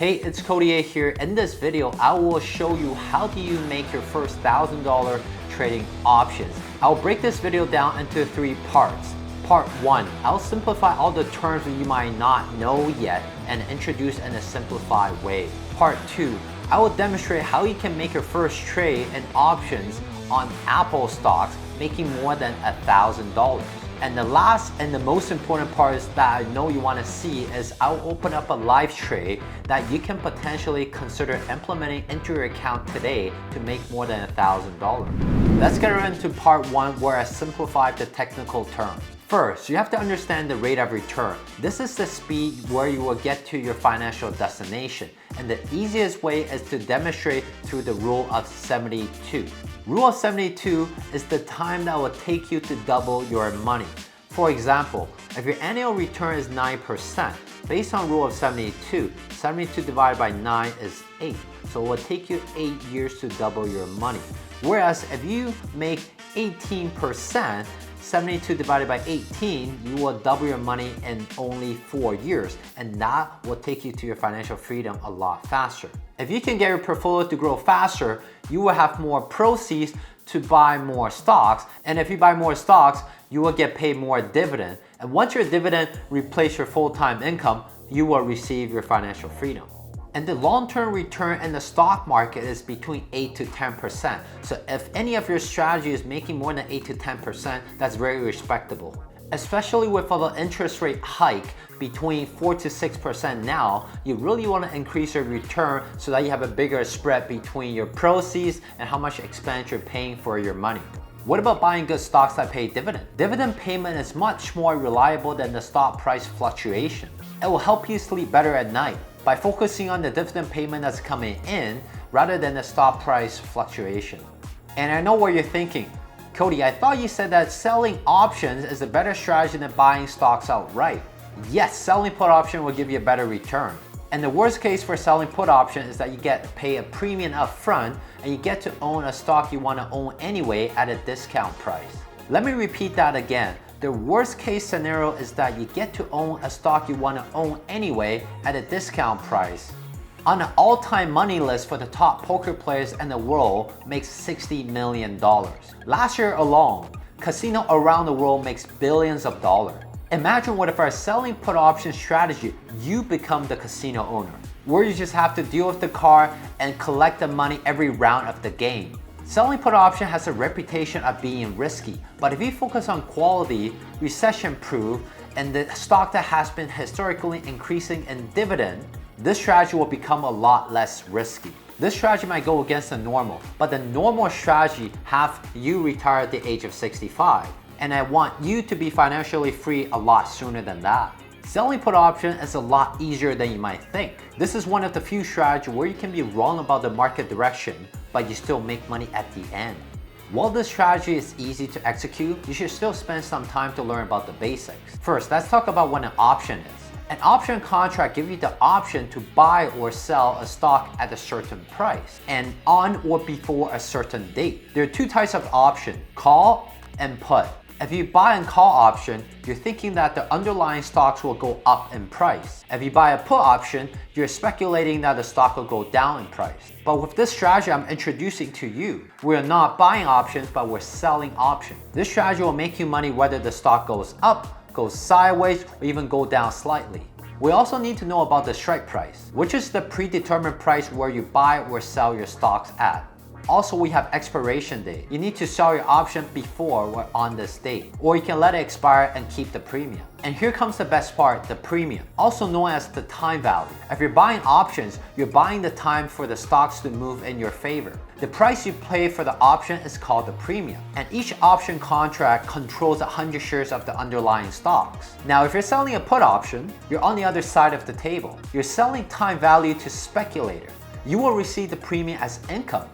Hey, it's Cody A here. In this video, I will show you how do you make your first $1,000 trading options. I'll break this video down into 3 parts. Part 1, I'll simplify all the terms that you might not know yet and introduce in a simplified way. Part 2, I will demonstrate how you can make your first trade in options on Apple stocks, making more than $1,000. And the last and the most important part is that I know you want to see is I'll open up a live trade that you can potentially consider implementing into your account today to make more than $1,000. Let's get right into part 1 where I simplified the technical term. First, you have to understand the rate of return. This is the speed where you will get to your financial destination. And the easiest way is to demonstrate through the rule of 72. Rule of 72 is the time that will take you to double your money. For example, if your annual return is 9%, based on rule of 72, 72 divided by 9 is 8. So it will take you 8 years to double your money. Whereas if you make 18%, 72 divided by 18, you will double your money in only 4 years, and that will take you to your financial freedom a lot faster. If you can get your portfolio to grow faster, you will have more proceeds to buy more stocks, and if you buy more stocks, you will get paid more dividend, and once your dividend replaces your full-time income, you will receive your financial freedom. And the long-term return in the stock market is between 8 to 10%. So if any of your strategy is making more than 8 to 10%, that's very respectable. Especially with the interest rate hike between 4 to 6% now, you really want to increase your return so that you have a bigger spread between your proceeds and how much expense you're paying for your money. What about buying good stocks that pay dividend? Dividend payment is much more reliable than the stock price fluctuation. It will help you sleep better at night by focusing on the dividend payment that's coming in rather than the stock price fluctuation. And I know what you're thinking. Cody, I thought you said that selling options is a better strategy than buying stocks outright. Yes, selling put option will give you a better return. And the worst case for selling put option is that you get pay a premium up front and you get to own a stock you want to own anyway at a discount price. Let me repeat that again. The worst case scenario is that you get to own a stock you want to own anyway at a discount price. On an all-time money list for the top poker players in the world makes $60 million. Last year alone, casino around the world makes billions of dollars. Imagine what if our selling put option strategy, you become the casino owner, where you just have to deal with the card and collect the money every round of the game. Selling put option has a reputation of being risky, but if you focus on quality, recession-proof, and the stock that has been historically increasing in dividend, this strategy will become a lot less risky. This strategy might go against the normal, but the normal strategy have you retire at the age of 65. And I want you to be financially free a lot sooner than that. Selling put option is a lot easier than you might think. This is one of the few strategies where you can be wrong about the market direction, but you still make money at the end. While this strategy is easy to execute, you should still spend some time to learn about the basics. First, let's talk about what an option is. An option contract gives you the option to buy or sell a stock at a certain price and on or before a certain date. There are 2 types of option, call and put. If you buy and call option, you're thinking that the underlying stocks will go up in price. If you buy a put option, you're speculating that the stock will go down in price. But with this strategy I'm introducing to you, we're not buying options, but we're selling options. This strategy will make you money whether the stock goes up, goes sideways, or even go down slightly. We also need to know about the strike price, which is the predetermined price where you buy or sell your stocks at. Also, we have expiration date. You need to sell your option before or on this date, or you can let it expire and keep the premium. And here comes the best part, the premium, also known as the time value. If you're buying options, you're buying the time for the stocks to move in your favor. The price you pay for the option is called the premium, and each option contract controls 100 shares of the underlying stocks. Now, if you're selling a put option, you're on the other side of the table. You're selling time value to speculator. You will receive the premium as income.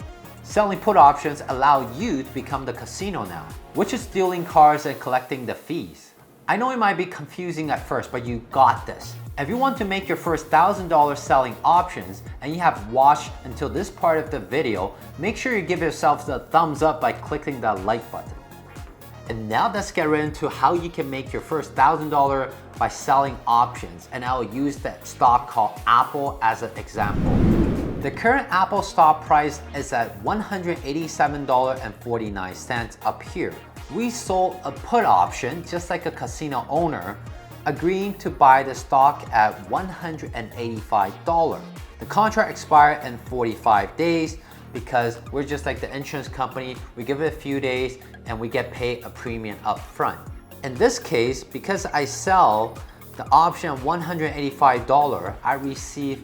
Selling put options allow you to become the casino now, which is dealing cards and collecting the fees. I know it might be confusing at first, but you got this. If you want to make your first $1,000 selling options and you have watched until this part of the video, make sure you give yourself the thumbs up by clicking that like button. And now let's get right into how you can make your first $1,000 by selling options, and I'll use that stock called Apple as an example. The current Apple stock price is at $187.49 up here. We sold a put option just like a casino owner, agreeing to buy the stock at $185. The contract expired in 45 days because we're just like the insurance company. We give it a few days and we get paid a premium up front. In this case, because I sell the option at $185, I receive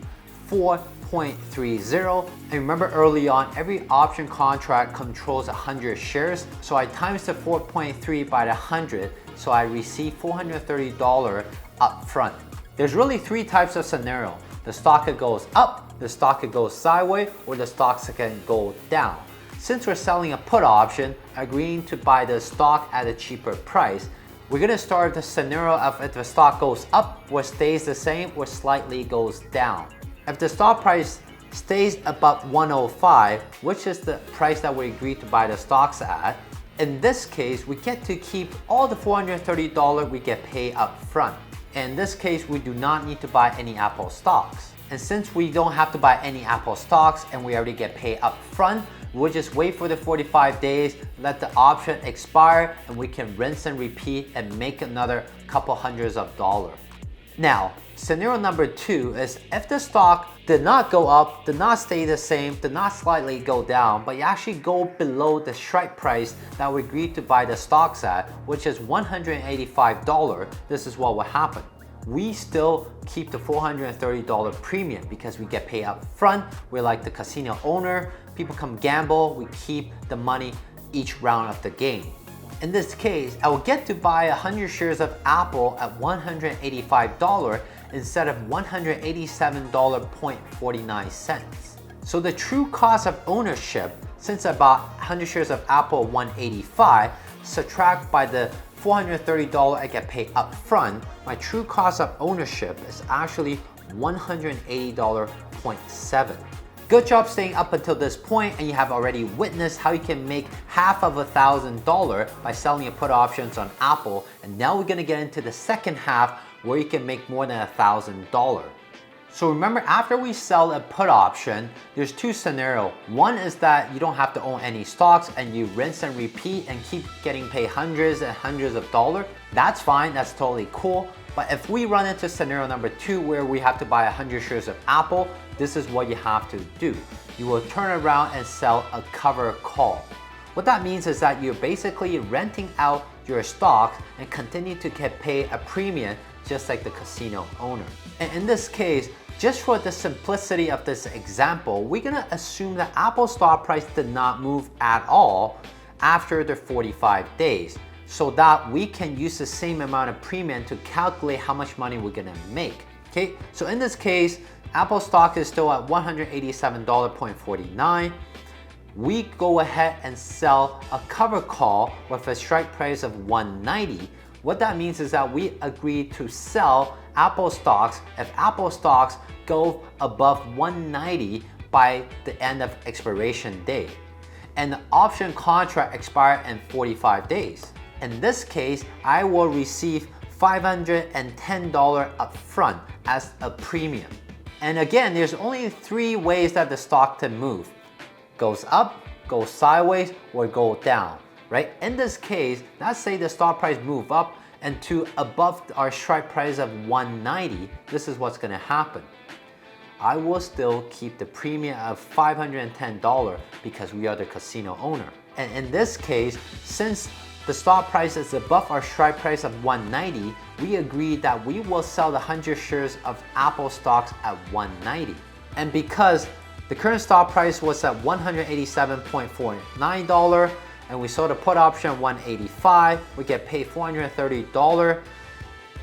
4.30. And remember early on, every option contract controls 100 shares. So I times the 4.3 by the 100, so I receive $430 up front. There's really three types of scenario. The stock could goes up, the stock could go sideways, or the stocks can go down. Since we're selling a put option, agreeing to buy the stock at a cheaper price, we're gonna start the scenario of if the stock goes up or stays the same or slightly goes down. If the stock price stays above 105, which is the price that we agreed to buy the stocks at, in this case, we get to keep all the $430 we get paid up front. In this case, we do not need to buy any Apple stocks. And since we don't have to buy any Apple stocks and we already get paid up front, we'll just wait for the 45 days, let the option expire, and we can rinse and repeat and make another couple hundreds of dollars. Now, scenario number 2 is if the stock did not go up, did not stay the same, did not slightly go down, but you actually go below the strike price that we agreed to buy the stocks at, which is $185, this is what will happen. We still keep the $430 premium because we get paid up front. We're like the casino owner. People come gamble, we keep the money each round of the game. In this case, I will get to buy 100 shares of Apple at $185 instead of $187.49. So the true cost of ownership, since I bought 100 shares of Apple at $185, subtract by the $430 I get paid up front, my true cost of ownership is actually $180.7. Good job staying up until this point, and you have already witnessed how you can make half of $1,000 by selling your put options on Apple. And now we're gonna get into the second half where you can make more than $1,000. So remember, after we sell a put option, there's two scenarios. One is that you don't have to own any stocks and you rinse and repeat and keep getting paid hundreds and hundreds of dollars. That's fine, that's totally cool. But if we run into scenario number 2 where we have to buy 100 shares of Apple, this is what you have to do. You will turn around and sell a cover call. What that means is that you're basically renting out your stock and continue to get paid a premium just like the casino owner. And in this case, just for the simplicity of this example, we're gonna assume that Apple stock price did not move at all after the 45 days, so that we can use the same amount of premium to calculate how much money we're gonna make. Okay, so in this case, Apple stock is still at $187.49. We go ahead and sell a cover call with a strike price of $190. What that means is that we agreed to sell Apple stocks if Apple stocks go above $190 by the end of expiration date. And the option contract expired in 45 days. In this case, I will receive $510 upfront as a premium. And again, there's only 3 ways that the stock can move. Goes up, goes sideways, or go down, right? In this case, let's say the stock price move up and to above our strike price of $190, this is what's gonna happen. I will still keep the premium of $510 because we are the casino owner. And in this case, since the stock price is above our strike price of $190, we agreed that we will sell the 100 shares of Apple stocks at $190. And because the current stock price was at $187.49 and we sold a put option at $185, we get paid $430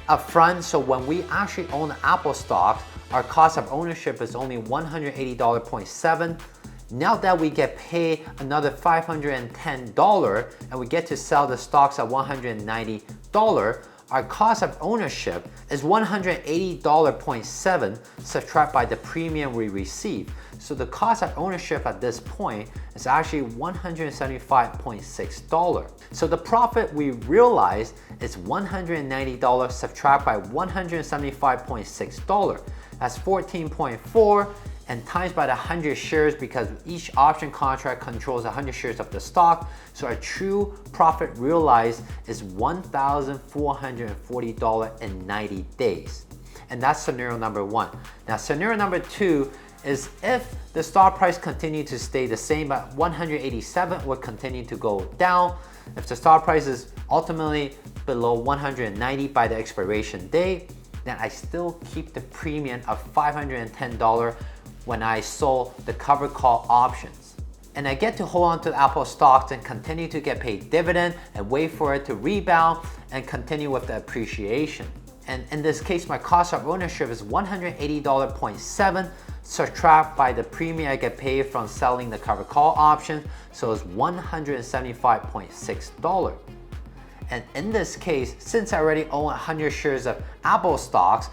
upfront. So when we actually own the Apple stocks, our cost of ownership is only $180.7. Now that we get paid another $510 and we get to sell the stocks at $190, our cost of ownership is $180.7 subtract by the premium we receive. So the cost of ownership at this point is actually $175.6. So the profit we realized is $190 subtract by $175.6. That's 14.4 and times by the 100 shares because each option contract controls 100 shares of the stock. So our true profit realized is $1,440 in 90 days. And that's scenario number 1. Now scenario number 2 is if the stock price continued to stay the same at 187 would continue to go down. If the stock price is ultimately below 190 by the expiration date, then I still keep the premium of $510 when I sold the covered call options. And I get to hold on to Apple stocks and continue to get paid dividend and wait for it to rebound and continue with the appreciation. And in this case, my cost of ownership is $180.7 subtract by the premium I get paid from selling the covered call option, so it's $175.6. And in this case, since I already own 100 shares of Apple stocks,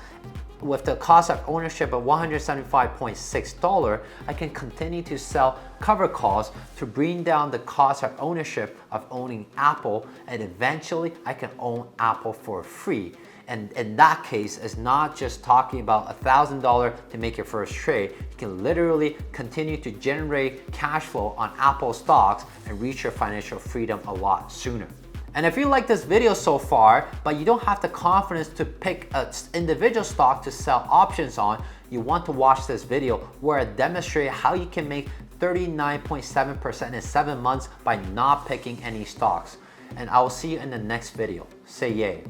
with the cost of ownership of $175.6, I can continue to sell covered calls to bring down the cost of ownership of owning Apple, and eventually I can own Apple for free. And in that case, it's not just talking about $1,000 to make your first trade. You can literally continue to generate cash flow on Apple stocks and reach your financial freedom a lot sooner. And if you like this video so far, but you don't have the confidence to pick an individual stock to sell options on, you want to watch this video where I demonstrate how you can make 39.7% in 7 months by not picking any stocks. And I will see you in the next video. Say yay.